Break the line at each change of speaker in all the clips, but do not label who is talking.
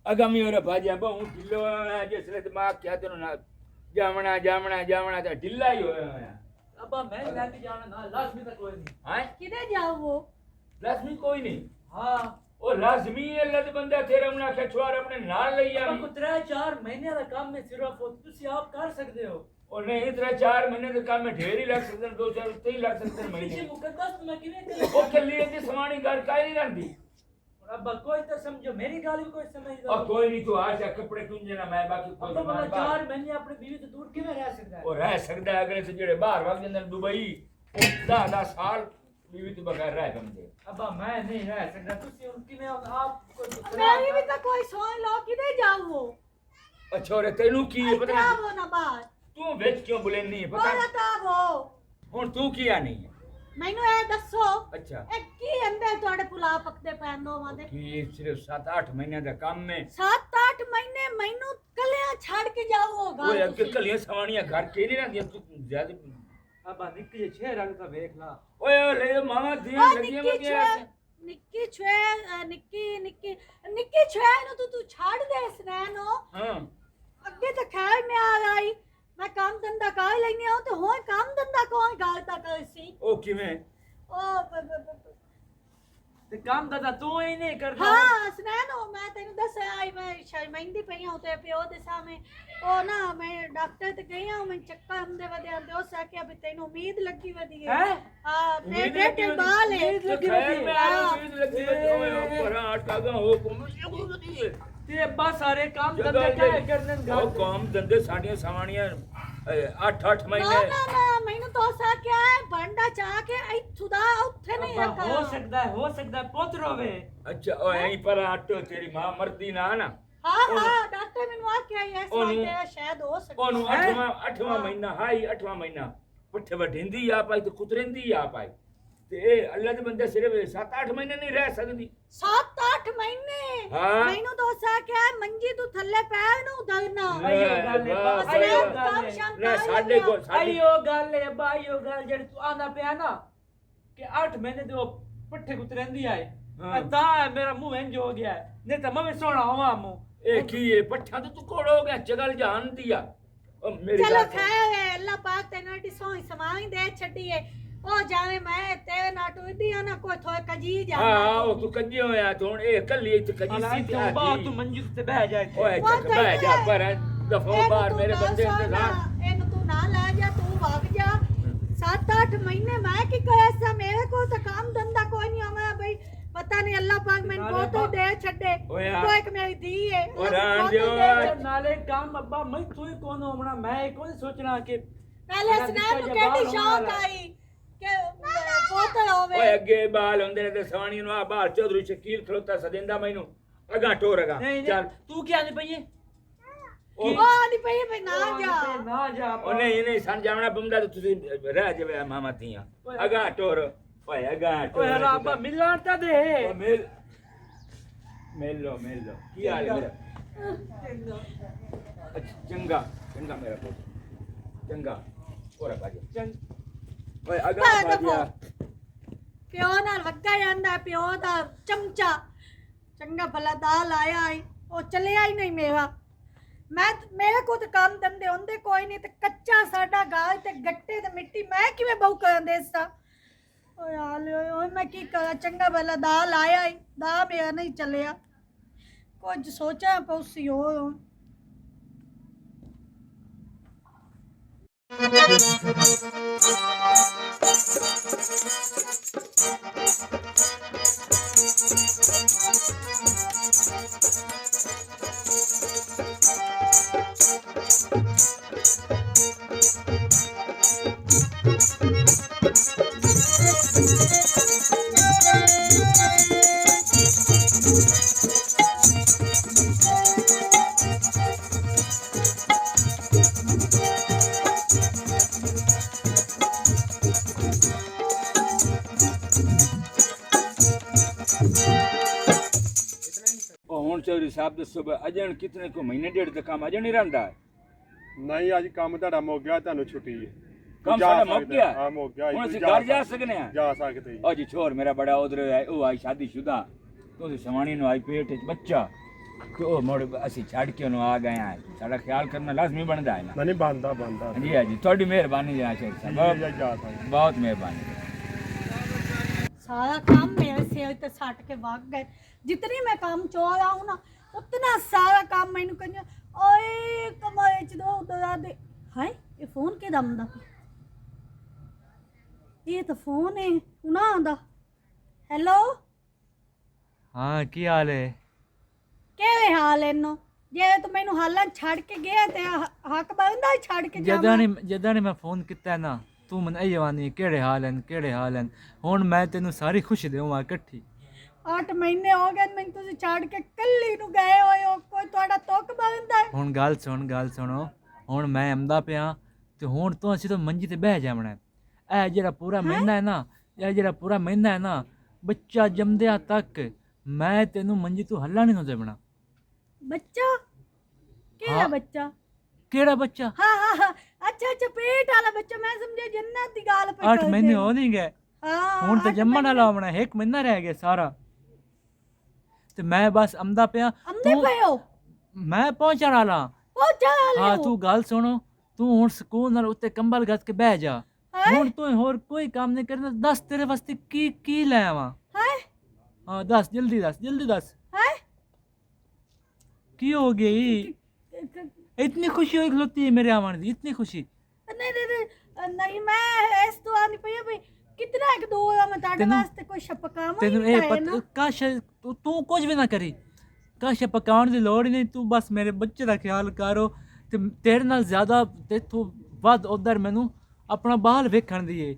अगामी और भाजिया बहु ढिल्लो जिसले दिमाग क्या तेनो ना जामना जामना जामना तो ढिल्ला ही होया है।
अब्बा मैं लेके जाना ना लाजमी तक कोई नहीं।
हां
किधर जाओ वो
लाजमी कोई नहीं।
हां
ओ लाजमी है लद बंदा तेरे हमना के छुआर अपने नाल लई आ।
को 3-4 महीने का काम में सिर्फ तुसी आप कर सकते हो।
और नहीं इतना 4 महीने के काम में ढेर ही लग सकते 2-4 3 लग सकते महीने।
पीछे मुकद्दस में किने करे
ओ कल्ली दी समानी घर काई नहीं रहंदी।
अब्बा कोई तो समझो मेरी गाल भी कोई समझ दो।
और कोई नहीं तो आशा कपड़े कुंजे ना मैं बाकी कोई
अब्बा बड़ा 4 महीने अपनी बीवी से दूर किवें रह सकता है।
और रह सकता है अगले से जेड़े बाहर भाग जंदे दुबई 10 साल बीवी तो बगैर रह बंदे।
अब्बा मैं नहीं रह सकता तुसी उनकी में आप कोई
मेरी भी तो कोई सोच लो किधर जाओ वो
अच्छा रे तेनू की है पता
वो ना बात
तू विच क्यों बुलेनी है पता
बोला था वो
हुन तू किया नहीं है
मैनू ए दसो
अच्छा
ए की अंदर तोड़े पुलाव पकदे पैन दो मादे
कि सिर्फ 7-8 महीने का काम में
7-8 महीने मैनू कलियां छाड़ के जाओ होगा
ओए अगे कलियां सवाणियां घर के नहीं रहंदी तू ज्यादा
अब्बा निक्की जे 6 रंग का देख ला।
ओए ले मामा दिया लगियां मगियां
निक्की छुए नु तू छाड़ दे स्नैनो
हां
अगे तो खैर मैं आ गई मैं काम धंधा कर लेनी हूं तो होए काम धंधा कोई गालता कर सी
ओ किवें
ओ
ते काम दादा तू ही नहीं करदा।
हां स्नैनो मैं तेनु दस आई मैं शर्मिंदी पई हूं ते प्यो दे सामने ओ ना मैं डॉक्टर ते गई हूं मैं चक्कर हमदे वदे आंदे ओ साके अब तेनु उम्मीद लगी वदी है
हैं
हां पेट बाल है
खैर में आ उम्मीद लगी ओए पर आठ कागा हो कुम
ते अब्बा सारे काम धंधे क्या करने
ओ काम धंधे साडियां सवाणियां 8-8
ना
महीने
ना ना मैनू तो साके है भांडा चाह के आई खुदा उठे नहीं
अब्बा हो सकता है पुत्र होवे।
अच्छा ओ यहीं पर आटो तेरी मां मरदी ना ना
हां हां डॉक्टर मैनू आ के आई ऐसा है शायद हो सकता
ओनु 8वां महीना हाई 8वां महीना पुठे वढिंदी आ पाई तो कुतरेंदी आ पाई ते अल्लाह दे बंदे सिर्फ 7-8 महीने नहीं रह सकदी
7-8 महीने
हां
मैनू तो साके है मंजी तू थल्ले पैर नु धरना
आइयो गल है बस आइयो गल है
ना साडे को
आइयो गल है अब्बा आइयो गल जेड़ी तू आंदा पिया ना कि 8 महीने दे पुठे कुतरेंदी आए ता मेरा मुंह इंज हो गया नहीं तो मैं भी सोना होवा मुंह
ए की ये पट्ठा तो तू कोड़ हो गया चगल जान दिया ओ मेरी
चलो
बात
खैर है अल्लाह पाक तेने डी सोई समाई दे छड़ी है ओ जावे मैं तेरे ना टुदी ना कोई थोए कजी जा
हां ओ तू कजी होया तो हुन ए कल्ली ते कजी सी
तो बात तू मंजिल ते बह जाए
ओए चक बह जा पर दफो बार मेरे बंदे इंतजार
इन तू ना ले जा तू भाग जा 7-8 महीने मैं की करे सा मेरे को तो काम धंधा कोई नहीं हमारा भाई पता नहीं अल्लाह पाक मैंने को तो दे छड़े तो एक मेरी दी है
और आन जो
नाले काम अब्बा मैं तू ही कौन होना मैं कौन सोचना कि
पहले स्नैप केडी शौक आई के पोते होवे
ओए अगे बाल हुंदे ने ते सवाणी नु आ बाल चौधरी शकील खलोता सदेंदा मैनू अगा टोर अगा
चल तू क्या नहीं पई
ओ नहीं पे ना जा
ओ नहीं सन जावना बंदा तो तुसी रह जावे मामा तिया अगा टोर ओए अगा टोर
ओए अब्बा मिलान ता दे
ओ मिल लो की हाल है मेरा अच्छा चंगा मेरा पुत्र चंगा और बाजी ओए अगा बाजिया
प्यो नाल वग्गा जांदा प्यो दा चमचा चंगा भला दाल आया आई ओ चले आई नहीं मैं मेरे को तो काम धंधे होंदे कोई नहीं ते कच्चा साडा गाल ते गट्टे ते मिट्टी मैं किवें बहु कर देसा ओए हाल ओए मैं की करा चंगा भला दाल आया आई दा मेरा नहीं चलिया कुछ सोचा पौसी हो
चौधरी साहब दसो अजन कितने को महीने डेढ़ तक काम अजन नहीं रहा
नहीं अज काम ਤੁਹਾਡਾ ਮੁੱਕ ਗਿਆ ਤੁਹਾਨੂੰ ਛੁੱਟੀ ਹੈ
काम सारा मुक गया
हां मुक गया
हुन ਅਸੀਂ घर जा सकने हैं
जा सकते
ओ जी छोर मेरा बड़ा उधर है ओ आई शादीशुदा तो सवाणी नु आई पेट च बच्चा ਤੇ ਉਹ ਮੁੜ ਅਸੀਂ ਛੱਡ ਕੇ ਉਹਨੂੰ ਆ ਗਏ ਆ ਸਾਡਾ ਖਿਆਲ ਕਰਨਾ ਲਾਜ਼ਮੀ ਬਣਦਾ ਹੈ ਨਾ
ਨਹੀਂ ਬੰਦਾ ਬੰਦਾ
ਜੀ ਹਾਂਜੀ ਤੁਹਾਡੀ ਮਿਹਰਬਾਨੀ ਜਨਾਬ ਸ਼ੇਖ ਸਾਹਿਬ ਬਹੁਤ ਮਿਹਰਬਾਨੀ
सारा काम मेरे से तो सट के भाग गए जितनी मैं काम चोरा हूँ ना उतना सारा काम मैंने करना ओए कमरे च दो उधर दे हाय ये फोन के दम दा ये तो फोन है ना आंदा हेलो
हाँ की हाल है
केवे हाल है नो जे तो मैनू हालां छड़ के गया ते हक बनदा छड़ के जावां
जदा ने मैं फोन किया ना तू मन ਇਹ ਜਵਾਨੀ ਕਿਹੜੇ ਹਾਲ ਹਨ ਕਿਹੜੇ ਹਾਲ ਹਨ ਹੁਣ ਮੈਂ ਤੈਨੂੰ ਸਾਰੀ ਖੁਸ਼ੀ ਦੇਵਾਂ ਇਕੱਠੀ
8 महीने हो गए मैं तुझे छड़ के कल्ली नु गए होए हो कोई ਤੁਹਾਡਾ ਤੁਕ बनदा है
ਹੁਣ ਗੱਲ ਸੁਣੋ ਹੁਣ ਮੈਂ ਆਂਦਾ ਪਿਆ ਤੇ ਹੁਣ ਤੋਂ ਅਸੀਂ ਤਾਂ ਮੰਜੀ ਤੇ ਬਹਿ ਜਾਵਣਾ ਇਹ ਜਿਹੜਾ ਪੂਰਾ ਮਹੀਨਾ ਹੈ ਨਾ ਬੱਚਾ ਜੰਮਦਿਆਂ ਤੱਕ ਮੈਂ ਤੈਨੂੰ ਮੰਜੀ ਤੋਂ ਹੱਲਾ ਨਹੀਂ ਦੇਵਣਾ
बच्चा केड़ा
हाँ।
बच्चा
ਕਿਹੜਾ ਬੱਚਾ
हाँ अच्छा पेट वाला बच्चा मैं समझे जन्नत दी गाल पे
8 ਮਹੀਨੇ ਹੋ ਨਹੀਂ ਗਏ ਹੁਣ ਤਾਂ ਜੰਮਣ ਵਾਲਾ ਆਉਣਾ 1 ਮਹੀਨਾ ਰਹਿ ਗਿਆ ਸਾਰਾ ਤੇ ਮੈਂ ਬਸ ਆਂਦਾ ਪਿਆ
अंदे पयो
ਮੈਂ ਪਹੁੰਚਣ ਵਾਲਾ
ओ चल
ਹਾਂ ਤੂੰ ਗੱਲ ਸੁਣੋ ਤੂੰ ਹੁਣ ਸਕੂਨ ਨਾਲ ਉੱਤੇ ਕੰਬਲ ਗੱਜ ਕੇ ਬਹਿ ਜਾ ਹੁਣ ਤੂੰ ਹੋਰ ਕੋਈ ਕੰਮ ਨਹੀਂ ਕਰਨਾ ਦੱਸ ਤੇਰੇ ਵਾਸਤੇ ਕੀ ਲੈ ਆਵਾਂ
है
ਹਾਂ ਦੱਸ ਜਲਦੀ ਦੱਸ
है
ਕੀ ਹੋ ਗਈ इतनी खुशी हुई खलोती है मेरे आवन दी इतनी खुशी
नहीं मैं इस तो आनी पई भाई कितना एक दो मैं ताड़े वास्ते कोई छपकावा
तेनू ए पता काश तू कुछ भी ना करी काश पकाउण दी लोड़ ही नहीं तू बस मेरे बच्चे दा ख्याल करो ते तेरे नाल ज्यादा तेथों वध उधर मैनू अपना बाल वेखण दी है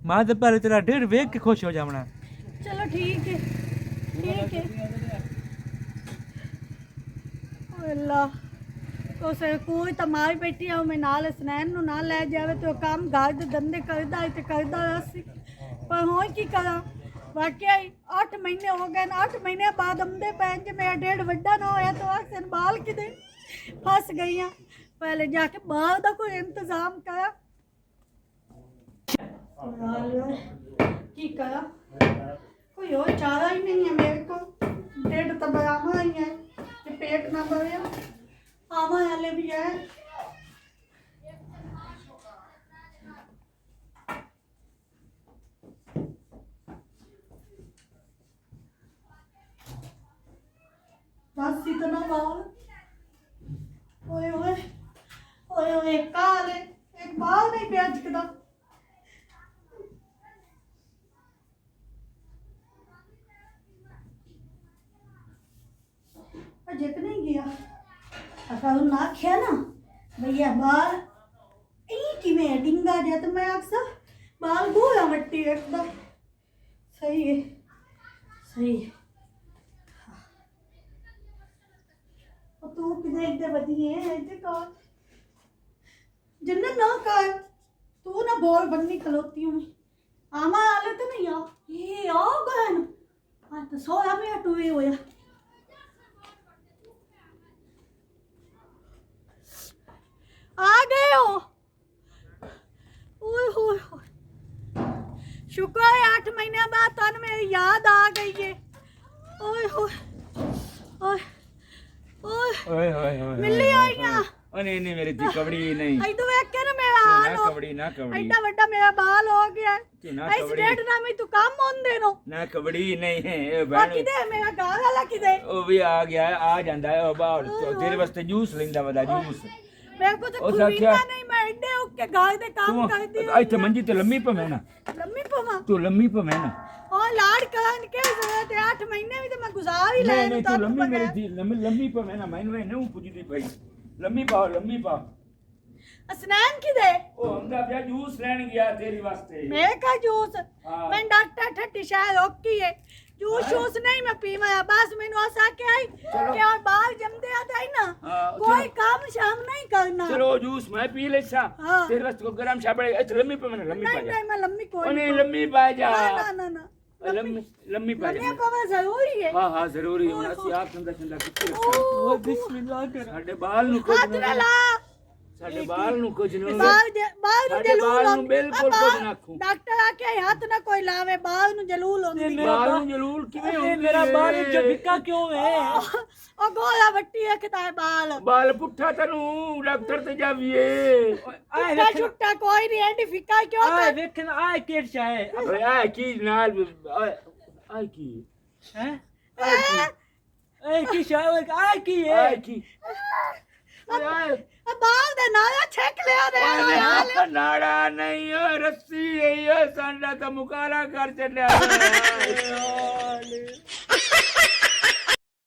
मैं ते पहले तेरा ढेर वेख के खुश हो जावना
चलो ठीक है ओ अल्लाह उसे कोई तो मारी बैठी है मैं नाल स्नैन नु ना ले जावे तो काम घर दे धंधे करदा रसी पर हो की करा वाकई 8 महीने हो गए 8 महीने बाद अमदे पैन जे मेरा डेढ़ वड्डा ना होया तो अक्सर बाल किदे फंस गई हैं पहले जाके बाल दा कोई इंतजाम करा की करा कोई और चारा ही नहीं है मेरे को डेढ़ तो बराबर ही है कि पेट ना भरे आवा वाले भी है बस इतना बाल ओए काल एक बाल नहीं पे अजकदा अजक नहीं गया अगर उन आख्या ना भैया बाल की में डिंगा जा तो मैं अक्सर बाल गोला मट्टी एकदम सही है और तू किधर इधर बदी है इधर कौन जन्नत ना कर तू ना बोल बननी खलोती हूँ आमा आले तो नहीं ये आ गए ना आज तो 16 मिनट हुए होया आ गए हो ओए शुक्र है 8 महीने बाद तन मेरी याद आ गई है ओए मिली आईया
नहीं मेरी दी कवड़ी नहीं
आई तो देख के ना मेरा हाल
ना कवड़ी
इतना बड़ा मेरा बाल हो गया
ना
इस डेट ना मैं तू काम मोन देनो
ना कवड़ी नहीं है ए
बाकी दे मेरा घर वाला किदे
ओ भी आ गया है आ ਜਾਂਦਾ है ओ बाल तेरे वास्ते जूस लेंदा वदा जूस
मेरे को तो खुलीना नहीं मैं इड्डे उके घर दे काम करदी हूं
ਇੱਥੇ ਮੰਜੀ ਤੇ ਲੰਮੀ ਪਵੇਂ ਨਾ ਤੂੰ ਲੰਮੀ ਪਵੇਂ ਨਾ
ओ लाड करान के जरूरत है 8 महीने भी तो मैं गुजार ही ले
नहीं तू लंबी मेरी थी लंबी पਵੇਂ ਨਾ ਮੈਨੂੰ ਇਹ ਨਹੀਂ ਪੁੱਛਦੀ ਪਈ ਲੰਮੀ ਪਾ
स्नान किदे
ओ हमदा पिया जूस लेन गया तेरी वास्ते
मेरे का जूस मैं डॉक्टर ठट्टी शायद ओकी है जूस नहीं मैं पीवा बस मैंने आसा के आई कि और बाल जमदे आता है ना कोई काम शाम नहीं करना
चलो जूस मैं पी लेसा तेरे वास्ते को गरम चाय पड़ेगा इतनी लंबी पवे ना लंबी पा जा
नहीं मैं लंबी कोई
नहीं लंबी पा जा
ना
लंबी पा जा
पावा जरूरी है
हां जरूरी है ਅਸੀਂ ਆਪ ਠੰਡਾ ਕਿੱਥੇ ਰੱਖਾਂ ਓ बिस्मिल्लाह कर ਸਾਡੇ ਬਾਲ ਨੂੰ
हाथ ला
ਸਾਡੇ ਬਾਲ ਨੂੰ ਕੁਝ ਨਾ
ਬਾਲ ਨੂੰ
ਸਾਡੇ
ਜਲੂਲ
ਬਾਲ ਨੂੰ
ਆਉਂਦਾ।
ਬਿਲਕੁਲ ਕੁਝ ਨਾ ਆਖੂ।
ਡਾਕਟਰ ਆ ਕੇ ਹੱਥ ਨਾ ਕੋਈ ਲਾਵੇ, ਬਾਲ ਨੂੰ ਜਲੂਲ ਹੁੰਦੀ।
ਬਾਲ ਨੂੰ ਜਲੂਲ ਕਿਵੇਂ
ਇਹ
ਹੁੰਦੀ
ਮੇਰਾ
ਏ?
ਬਾਲ ਚ ਫਿੱਕਾ ਕਿਉਂ ਹੈ?
ਉਹ ਗੋਲਾ ਵੱਟੀ ਰੱਖਦਾ ਹੈ ਬਾਲ।
ਬਾਲ ਪੁੱਠਾ ਤੈਨੂੰ ਡਾਕਟਰ ਤੇ ਜਾਵੀਏ।
ਆਏ
ਛੁੱਟਾ
ਵੇਖਣ
ਛੁੱਟਾ ਕੋਈ ਨਹੀਂ, ਐਂਡੀ ਫਿੱਕਾ ਕਿਉਂ
ਆਏ
ਕਰ?
ਵੇਖਣ ਆਏ ਕਿਹੜ ਚਾਹੇ
ਓਏ ਆ ਕੀ ਨਾਲ ਆ ਕੀ
ਹੈ
ਆ ਕੀ
ਇਹ ਕੀ ਚਾਹੇ ਆਏ ਕੀ
ਆ
ਹੈ?
ਕੀ ਓਏ ਆ
ਬਾਲ ਦੇ ਨਾਲ ਛੇਕ ਲਿਆ ਦੇ
ਓਏ ਆਪ ਨਾੜਾ ਨਹੀਂ ਓ ਰੱਸੀ ਏ ਓ ਸਾਡਾ ਤਾਂ ਮੁਕਾਲਾ ਕਰ ਚੱਲਿਆ